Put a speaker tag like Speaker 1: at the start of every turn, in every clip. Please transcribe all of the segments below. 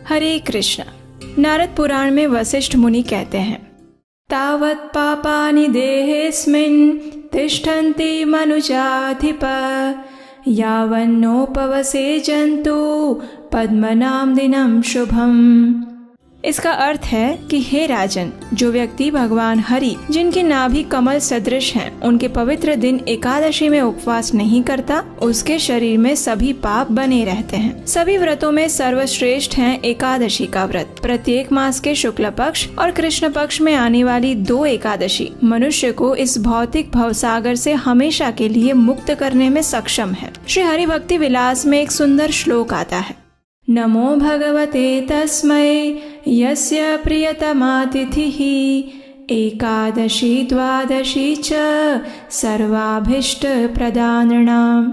Speaker 1: हरे कृष्ण। नारद पुराण में वशिष्ठ मुनि कहते हैं, तावत् पापानि देहेऽस्मिन् तिष्ठन्ति मनुजाधिप यावन्नोपवसे जन्तु पद्मनाम दिनम शुभम। इसका अर्थ है कि हे राजन, जो व्यक्ति भगवान हरि जिनकी नाभि कमल सदृश हैं, उनके पवित्र दिन एकादशी में उपवास नहीं करता, उसके शरीर में सभी पाप बने रहते हैं। सभी व्रतों में सर्वश्रेष्ठ है एकादशी का व्रत। प्रत्येक मास के शुक्ल पक्ष और कृष्ण पक्ष में आने वाली 2 एकादशी मनुष्य को इस भौतिक भवसागर से हमेशा के लिए मुक्त करने में सक्षम है। श्री हरि भक्ति विलास में एक सुंदर श्लोक आता है, नमो भगवते तस्मै यस्य प्रियतमातिथिः एकादशी द्वादशी च सर्वाभीष्ट प्रदानणाम्।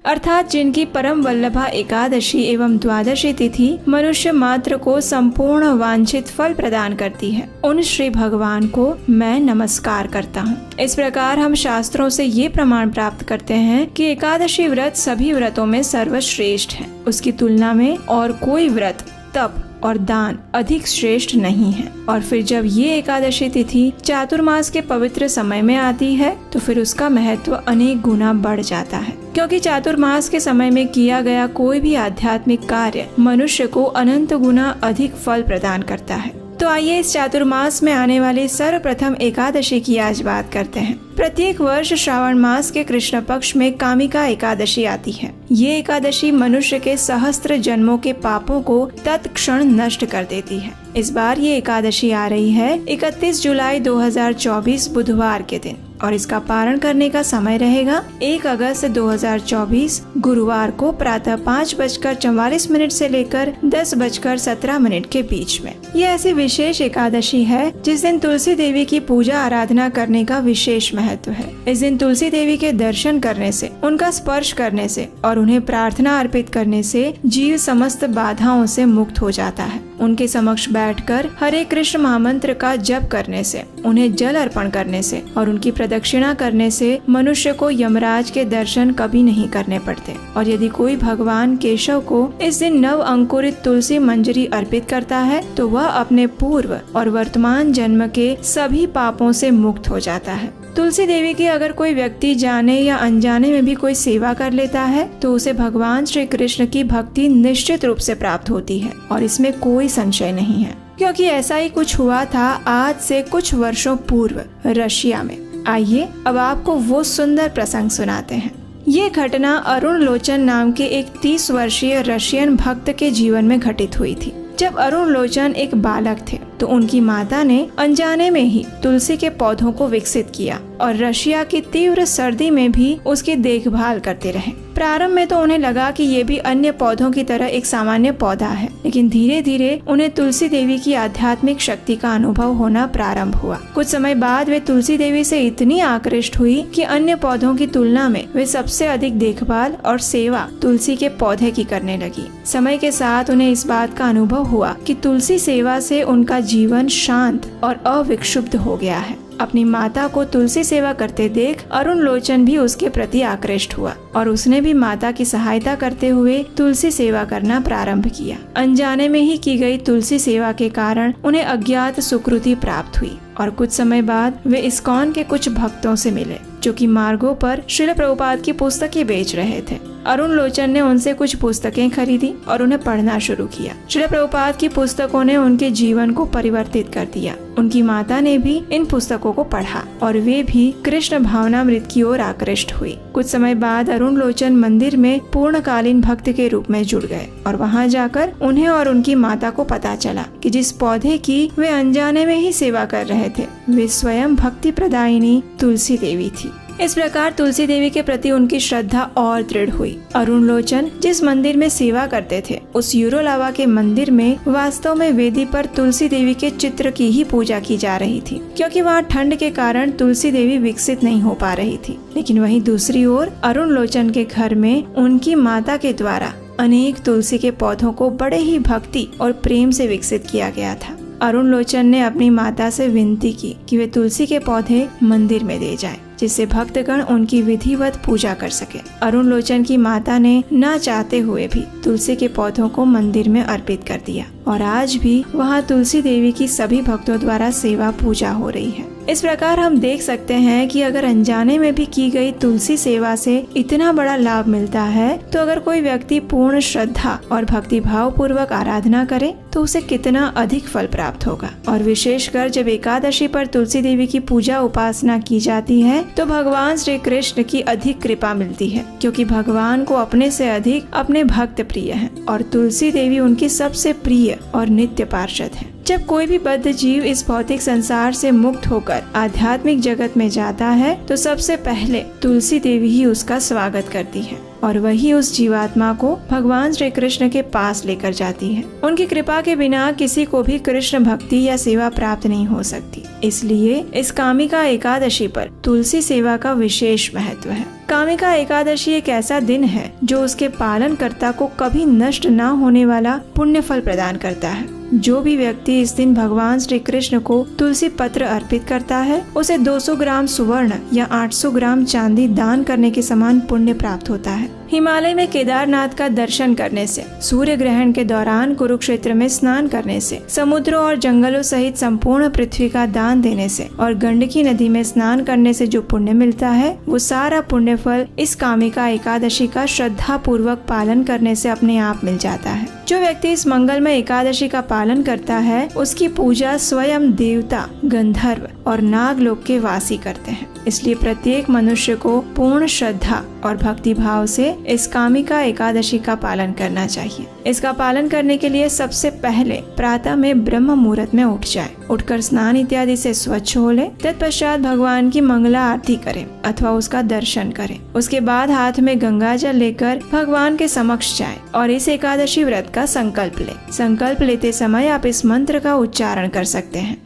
Speaker 1: अर्थात जिनकी परम वल्लभा एकादशी एवं द्वादशी तिथि मनुष्य मात्र को संपूर्ण वांछित फल प्रदान करती है, उन श्री भगवान को मैं नमस्कार करता हूँ। इस प्रकार हम शास्त्रों से ये प्रमाण प्राप्त करते हैं कि एकादशी व्रत सभी व्रतों में सर्वश्रेष्ठ है। उसकी तुलना में और कोई व्रत, तप और दान अधिक श्रेष्ठ नहीं है। और फिर जब ये एकादशी तिथि चातुर्मास के पवित्र समय में आती है तो फिर उसका महत्व अनेक गुना बढ़ जाता है, क्योंकि चातुर्मास के समय में किया गया कोई भी आध्यात्मिक कार्य मनुष्य को अनंत गुना अधिक फल प्रदान करता है। तो आइए इस चातुर्मास में आने वाली सर्वप्रथम एकादशी की आज बात करते हैं। प्रत्येक वर्ष श्रावण मास के कृष्ण पक्ष में कामिका एकादशी आती है। ये एकादशी मनुष्य के सहस्त्र जन्मों के पापों को तत्क्षण नष्ट कर देती है। इस बार ये एकादशी आ रही है 31 जुलाई 2024 बुधवार के दिन, और इसका पारण करने का समय रहेगा 1 अगस्त 2024 गुरुवार को प्रातः 5:44 से लेकर 10:17 के बीच में। ये ऐसी विशेष एकादशी है जिस दिन तुलसी देवी की पूजा आराधना करने का विशेष महत्व है। इस दिन तुलसी देवी के दर्शन करने से, उनका स्पर्श करने से और उन्हें प्रार्थना अर्पित करने से जीव समस्त बाधाओं से मुक्त हो जाता है। उनके समक्ष बैठकर हरे कृष्ण महामंत्र का जप करने से, उन्हें जल अर्पण करने से और उनकी प्रदक्षिणा करने से मनुष्य को यमराज के दर्शन कभी नहीं करने पड़ते। और यदि कोई भगवान केशव को इस दिन नव अंकुरित तुलसी मंजरी अर्पित करता है तो वह अपने पूर्व और वर्तमान जन्म के सभी पापों से मुक्त हो जाता है। तुलसी देवी की अगर कोई व्यक्ति जाने या अनजाने में भी कोई सेवा कर लेता है तो उसे भगवान श्री कृष्ण की भक्ति निश्चित रूप से प्राप्त होती है, और इसमें कोई संशय नहीं है, क्योंकि ऐसा ही कुछ हुआ था आज से कुछ वर्षों पूर्व रशिया में। आइए अब आपको वो सुंदर प्रसंग सुनाते हैं। ये घटना अरुण लोचन नाम के एक 30 वर्षीय रशियन भक्त के जीवन में घटित हुई थी। जब अरुण लोचन एक बालक थे तो उनकी माता ने अनजाने में ही तुलसी के पौधों को विकसित किया और रशिया की तीव्र सर्दी में भी उसकी देखभाल करते रहे। प्रारंभ में तो उन्हें लगा कि ये भी अन्य पौधों की तरह एक सामान्य पौधा है, लेकिन धीरे धीरे उन्हें तुलसी देवी की आध्यात्मिक शक्ति का अनुभव होना प्रारंभ हुआ। कुछ समय बाद वे तुलसी देवी से इतनी आकृष्ट हुई कि अन्य पौधों की तुलना में वे सबसे अधिक देखभाल और सेवा तुलसी के पौधे की करने लगी। समय के साथ उन्हें इस बात का अनुभव हुआ कि तुलसी सेवा से उनका जीवन शांत और अविक्षुब्ध हो गया है। अपनी माता को तुलसी सेवा करते देख अरुण लोचन भी उसके प्रति आकृष्ट हुआ और उसने भी माता की सहायता करते हुए तुलसी सेवा करना प्रारंभ किया। अनजाने में ही की गई तुलसी सेवा के कारण उन्हें अज्ञात सुकृति प्राप्त हुई और कुछ समय बाद वे इस्कॉन के कुछ भक्तों से मिले जो कि मार्गों पर श्रील प्रभुपाद की पुस्तकें बेच रहे थे। अरुण लोचन ने उनसे कुछ पुस्तकें खरीदी और उन्हें पढ़ना शुरू किया। श्रील प्रभुपाद की पुस्तकों ने उनके जीवन को परिवर्तित कर दिया। उनकी माता ने भी इन पुस्तकों को पढ़ा और वे भी कृष्ण भावनामृत की ओर आकृष्ट हुई। कुछ समय बाद अरुण लोचन मंदिर में पूर्णकालीन भक्त के रूप में जुड़ गए और वहां जाकर उन्हें और उनकी माता को पता चला कि जिस पौधे की वे अनजाने में ही सेवा कर रहे थे वे स्वयं भक्ति प्रदायिनी तुलसी देवी थी। इस प्रकार तुलसी देवी के प्रति उनकी श्रद्धा और दृढ़ हुई। अरुण लोचन जिस मंदिर में सेवा करते थे उस यूरोलावा के मंदिर में वास्तव में वेदी पर तुलसी देवी के चित्र की ही पूजा की जा रही थी, क्योंकि वहाँ ठंड के कारण तुलसी देवी विकसित नहीं हो पा रही थी। लेकिन वहीं दूसरी ओर अरुण लोचन के घर में उनकी माता के द्वारा अनेक तुलसी के पौधों को बड़े ही भक्ति और प्रेम से विकसित किया गया था। अरुण लोचन ने अपनी माता से विनती की कि वे तुलसी के पौधे मंदिर में दे जाएं। जिससे भक्तगण उनकी विधिवत पूजा कर सके। अरुण लोचन की माता ने न चाहते हुए भी तुलसी के पौधों को मंदिर में अर्पित कर दिया और आज भी वहाँ तुलसी देवी की सभी भक्तों द्वारा सेवा पूजा हो रही है। इस प्रकार हम देख सकते हैं कि अगर अनजाने में भी की गई तुलसी सेवा से इतना बड़ा लाभ मिलता है, तो अगर कोई व्यक्ति पूर्ण श्रद्धा और भक्ति भाव पूर्वक आराधना करे तो उसे कितना अधिक फल प्राप्त होगा। और विशेषकर जब एकादशी पर तुलसी देवी की पूजा उपासना की जाती है तो भगवान श्री कृष्ण की अधिक कृपा मिलती है, क्योंकि भगवान को अपने से अधिक अपने भक्त प्रिय हैं और तुलसी देवी उनकी सबसे प्रिय और नित्य पार्षद है। जब कोई भी बद्ध जीव इस भौतिक संसार से मुक्त होकर आध्यात्मिक जगत में जाता है तो सबसे पहले तुलसी देवी ही उसका स्वागत करती है और वही उस जीवात्मा को भगवान श्री कृष्ण के पास लेकर जाती है। उनकी कृपा के बिना किसी को भी कृष्ण भक्ति या सेवा प्राप्त नहीं हो सकती। इसलिए इस कामिका एकादशी पर तुलसी सेवा का विशेष महत्व है। कामिका एकादशी एक ऐसा दिन है जो उसके पालन कर्ता को कभी नष्ट न होने वाला पुण्य फल प्रदान करता है। जो भी व्यक्ति इस दिन भगवान श्री कृष्ण को तुलसी पत्र अर्पित करता है उसे 200 ग्राम सुवर्ण या 800 ग्राम चांदी दान करने के समान पुण्य प्राप्त होता है। हिमालय में केदारनाथ का दर्शन करने से, सूर्य ग्रहण के दौरान कुरुक्षेत्र में स्नान करने से, समुद्रों और जंगलों सहित संपूर्ण पृथ्वी का दान देने से और गंडकी नदी में स्नान करने से जो पुण्य मिलता है वो सारा पुण्य फल इस कामिका एकादशी का श्रद्धा पूर्वक पालन करने से अपने आप मिल जाता है। जो व्यक्ति इस मंगलमय एकादशी का पालन करता है उसकी पूजा स्वयं देवता, गंधर्व और नागलोक के वासी करते हैं। इसलिए प्रत्येक मनुष्य को पूर्ण श्रद्धा और भक्ति भाव से इस कामिका एकादशी का पालन करना चाहिए। इसका पालन करने के लिए सबसे पहले प्रातः में ब्रह्म मुहूर्त में उठ जाए, उठकर स्नान इत्यादि से स्वच्छ हो ले। तत्पश्चात भगवान की मंगला आरती करें अथवा उसका दर्शन करें। उसके बाद हाथ में गंगा जल लेकर भगवान के समक्ष जाए और इस एकादशी व्रत का संकल्प ले। संकल्प लेते समय आप इस मंत्र का उच्चारण कर सकते हैं।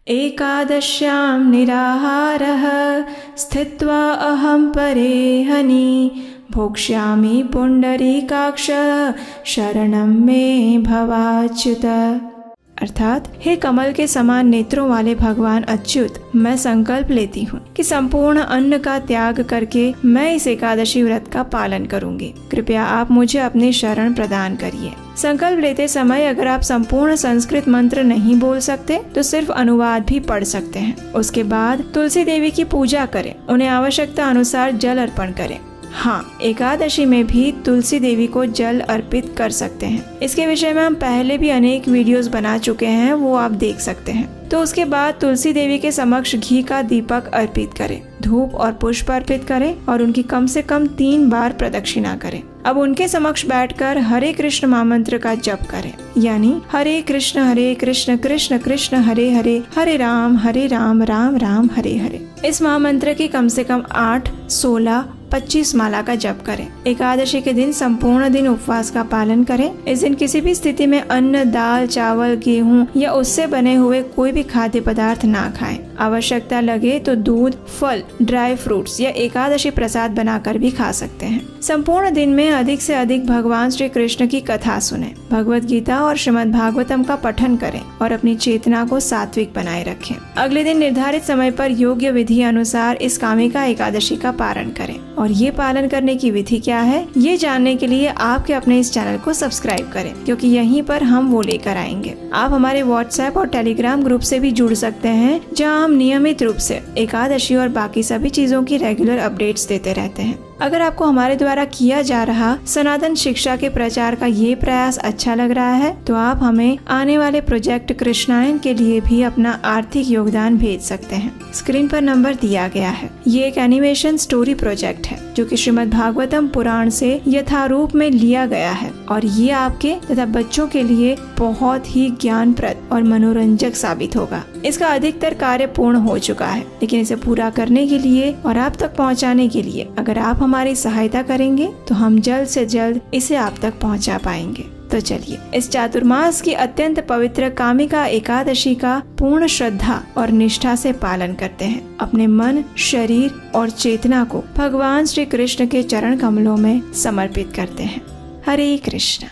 Speaker 1: एकादश्यां निराहारः स्थित्वा अहं परेहनि भोक्ष्यामि पुंडरीकाक्ष शरणं मे भवाच्युत। अर्थात हे कमल के समान नेत्रों वाले भगवान अच्युत, मैं संकल्प लेती हूँ कि संपूर्ण अन्न का त्याग करके मैं इस एकादशी व्रत का पालन करूँगी। कृपया आप मुझे अपनी शरण प्रदान करिए। संकल्प लेते समय अगर आप संपूर्ण संस्कृत मंत्र नहीं बोल सकते तो सिर्फ अनुवाद भी पढ़ सकते हैं। उसके बाद तुलसी देवी की पूजा करें, उन्हें आवश्यकता अनुसार जल अर्पण करें। हाँ, एकादशी में भी तुलसी देवी को जल अर्पित कर सकते हैं। इसके विषय में हम पहले भी अनेक वीडियोस बना चुके हैं, वो आप देख सकते हैं। तो उसके बाद तुलसी देवी के समक्ष घी का दीपक अर्पित करें, धूप और पुष्प अर्पित करें और उनकी कम से कम 3 बार प्रदक्षिणा करें। अब उनके समक्ष बैठकर हरे कृष्ण महामंत्र का जप करें, यानी हरे कृष्ण कृष्ण कृष्ण हरे हरे, हरे राम राम राम हरे हरे। इस महामंत्र की कम से कम 8, 16, 25 माला का जप करें। एकादशी के दिन संपूर्ण दिन उपवास का पालन करें। इस दिन किसी भी स्थिति में अन्न, दाल, चावल, गेहूं या उससे बने हुए कोई भी खाद्य पदार्थ ना खाएं। आवश्यकता लगे तो दूध, फल, ड्राई फ्रूट्स या एकादशी प्रसाद बनाकर भी खा सकते हैं। संपूर्ण दिन में अधिक से अधिक भगवान श्री कृष्ण की कथा सुनें, भगवत गीता और श्रीमद् भागवतम का पठन करें और अपनी चेतना को सात्विक बनाए रखें। अगले दिन निर्धारित समय पर योग्य विधि अनुसार इस कामिका एकादशी का पारण करें। और ये पालन करने की विधि क्या है, ये जानने के लिए आपके अपने इस चैनल को सब्सक्राइब करें, क्योंकि यहीं पर हम वो लेकर आएंगे। आप हमारे व्हाट्सएप और टेलीग्राम ग्रुप से भी जुड़ सकते हैं, जहां हम नियमित रूप से एकादशी और बाकी सभी चीजों की रेगुलर अपडेट्स देते रहते हैं। अगर आपको हमारे द्वारा किया जा रहा सनातन शिक्षा के प्रचार का ये प्रयास अच्छा लग रहा है तो आप हमें आने वाले प्रोजेक्ट कृष्णायन के लिए भी अपना आर्थिक योगदान भेज सकते हैं। स्क्रीन पर नंबर दिया गया है। ये एक एनिमेशन स्टोरी प्रोजेक्ट है जो कि श्रीमद् भागवतम पुराण से यथारूप में लिया गया है और ये आपके तथा बच्चों के लिए बहुत ही ज्ञानप्रद और मनोरंजक साबित होगा। इसका अधिकतर कार्य पूर्ण हो चुका है, लेकिन इसे पूरा करने के लिए और आप तक पहुंचाने के लिए अगर आप हमारी सहायता करेंगे तो हम जल्द से जल्द इसे आप तक पहुंचा पाएंगे। तो चलिए इस चातुर्मास की अत्यंत पवित्र कामिका एकादशी का पूर्ण श्रद्धा और निष्ठा से पालन करते हैं। अपने मन, शरीर और चेतना को भगवान श्री कृष्ण के चरण कमलों में समर्पित करते हैं। हरे कृष्ण।